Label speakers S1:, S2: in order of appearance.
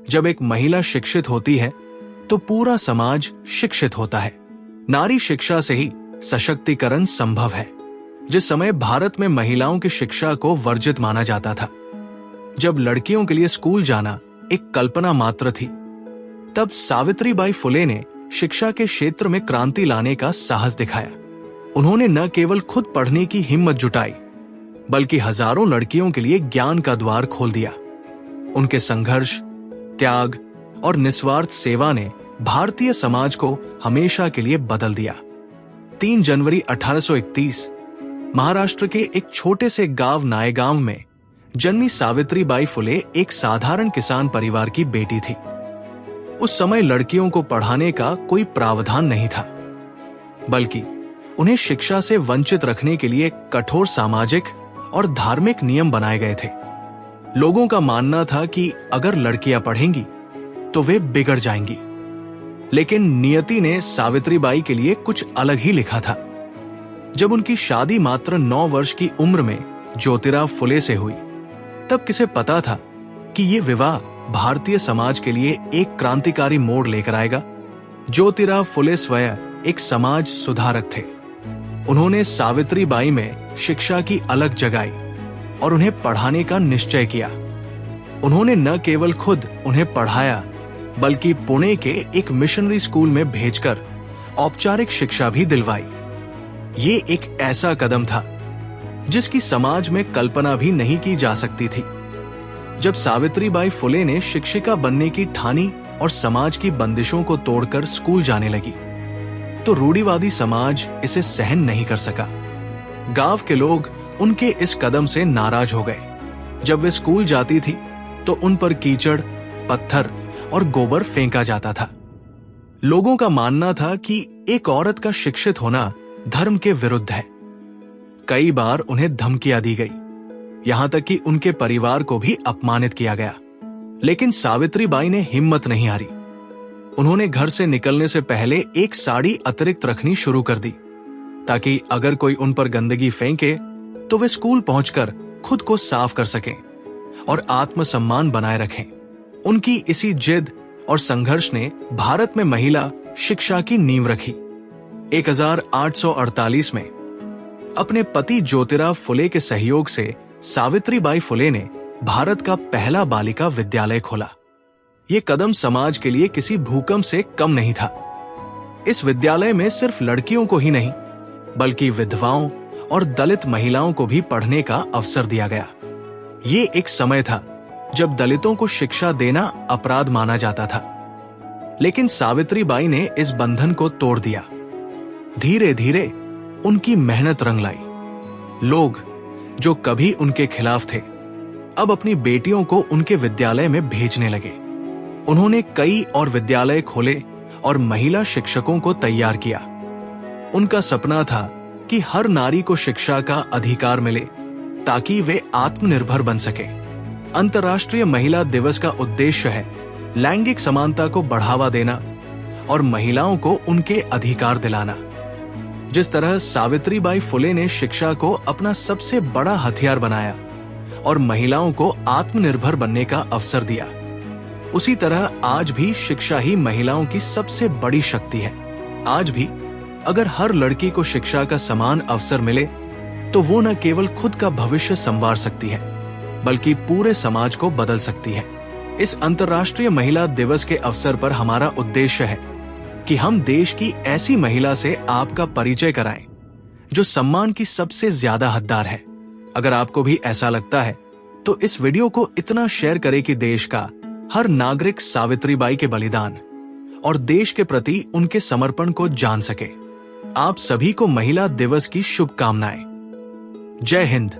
S1: जब एक महिला शिक्षित होती है तो पूरा समाज शिक्षित होता है। नारी शिक्षा से ही सशक्तिकरण संभव है। जिस समय भारत में महिलाओं की शिक्षा को वर्जित माना जाता था, जब लड़कियों के लिए स्कूल जाना एक कल्पना मात्र थी, तब सावित्रीबाई फुले ने शिक्षा के क्षेत्र में क्रांति लाने का साहस दिखाया। उन्होंने न केवल खुद पढ़ने की हिम्मत जुटाई, बल्कि हजारों लड़कियों के लिए ज्ञान का द्वार खोल दिया। उनके संघर्ष, त्याग और निस्वार्थ सेवा ने भारतीय समाज को हमेशा के लिए बदल दिया। 3 जनवरी 1831 महाराष्ट्र के एक छोटे से गांव नायगांव में जन्मी सावित्रीबाई फुले एक साधारण किसान परिवार की बेटी थी। उस समय लड़कियों को पढ़ाने का कोई प्रावधान नहीं था, बल्कि उन्हें शिक्षा से वंचित रखने के लिए कठोर सामाजिक और धार्मिक नियम बनाए गए थे। लोगों का मानना था कि अगर लड़कियां पढ़ेंगी तो वे बिगड़ जाएंगी। लेकिन नियति ने सावित्रीबाई के लिए कुछ अलग ही लिखा था। जब उनकी शादी मात्र 9 वर्ष की उम्र में ज्योतिराव फुले से हुई, तब किसे पता था कि ये विवाह भारतीय समाज के लिए एक क्रांतिकारी मोड़ लेकर आएगा। ज्योतिराव फुले स्वयं एक समाज सुधारक थे। उन्होंने सावित्रीबाई में शिक्षा की अलग जगाई और उन्हें पढ़ाने का निश्चय किया। उन्होंने न केवल खुद उन्हें पढ़ाया, बल्कि पुणे के एक मिशनरी स्कूल में भेजकर औपचारिक शिक्षा भी दिलवाई। ये एक ऐसा कदम था जिसकी समाज में कल्पना भी नहीं की जा सकती थी। जब सावित्रीबाई फुले ने शिक्षिका बनने की ठानी और समाज की बंदिशों को तोड़कर स्कूल जाने लगी, तो रूढ़िवादी समाज इसे सहन नहीं कर सका। गांव के लोग उनके इस कदम से नाराज हो गए। जब वे स्कूल जाती थी तो उन पर कीचड़, पत्थर और गोबर फेंका जाता था। लोगों का मानना था कि एक औरत का शिक्षित होना धर्म के विरुद्ध है। कई बार उन्हें धमकियां दी गई, यहां तक कि उनके परिवार को भी अपमानित किया गया। लेकिन सावित्रीबाई ने हिम्मत नहीं हारी। उन्होंने घर से निकलने से पहले एक साड़ी अतिरिक्त रखनी शुरू कर दी, ताकि अगर कोई उन पर गंदगी फेंके तो वे स्कूल पहुंचकर खुद को साफ कर सकें और आत्मसम्मान बनाए रखें। उनकी इसी जिद और संघर्ष ने भारत में महिला शिक्षा की नींव रखी। 1848 में अपने पति ज्योतिराव फुले के सहयोग से सावित्रीबाई फुले ने भारत का पहला बालिका विद्यालय खोला। ये कदम समाज के लिए किसी भूकंप से कम नहीं था। इस विद्यालय में सिर्फ लड़कियों को ही नहीं, बल्कि विधवाओं और दलित महिलाओं को भी पढ़ने का अवसर दिया गया। ये एक समय था जब दलितों को शिक्षा देना अपराध माना जाता था, लेकिन सावित्रीबाई ने इस बंधन को तोड़ दिया। धीरे धीरे उनकी मेहनत रंग लाई। लोग जो कभी उनके खिलाफ थे, अब अपनी बेटियों को उनके विद्यालय में भेजने लगे। उन्होंने कई और विद्यालय खोले और महिला शिक्षकों को तैयार किया। उनका सपना था कि हर नारी को शिक्षा का अधिकार मिले, ताकि वे आत्मनिर्भर बन सके। अंतर्राष्ट्रीय महिला दिवस का उद्देश्य है लैंगिक समानता को बढ़ावा देना और महिलाओं को उनके अधिकार दिलाना। जिस तरह सावित्रीबाई फुले ने शिक्षा को अपना सबसे बड़ा हथियार बनाया और महिलाओं को आत्मनिर्भर बनने का अवसर दिया, उसी तरह आज भी शिक्षा ही महिलाओं की सबसे बड़ी शक्ति है। आज भी अगर हर लड़की को शिक्षा का समान अवसर मिले, तो वो न केवल खुद का भविष्य संवार सकती है, बल्कि पूरे समाज को बदल सकती है। इस अंतर्राष्ट्रीय महिला दिवस के अवसर पर हमारा उद्देश्य है कि हम देश की ऐसी महिला से आपका परिचय कराएं, जो सम्मान की सबसे ज्यादा हकदार है। अगर आपको भी ऐसा लगता है, तो इस वीडियो को इतना शेयर करें कि देश का हर नागरिक सावित्रीबाई के बलिदान और देश के प्रति उनके समर्पण को जान सके। आप सभी को महिला दिवस की शुभकामनाएं। जय हिंद।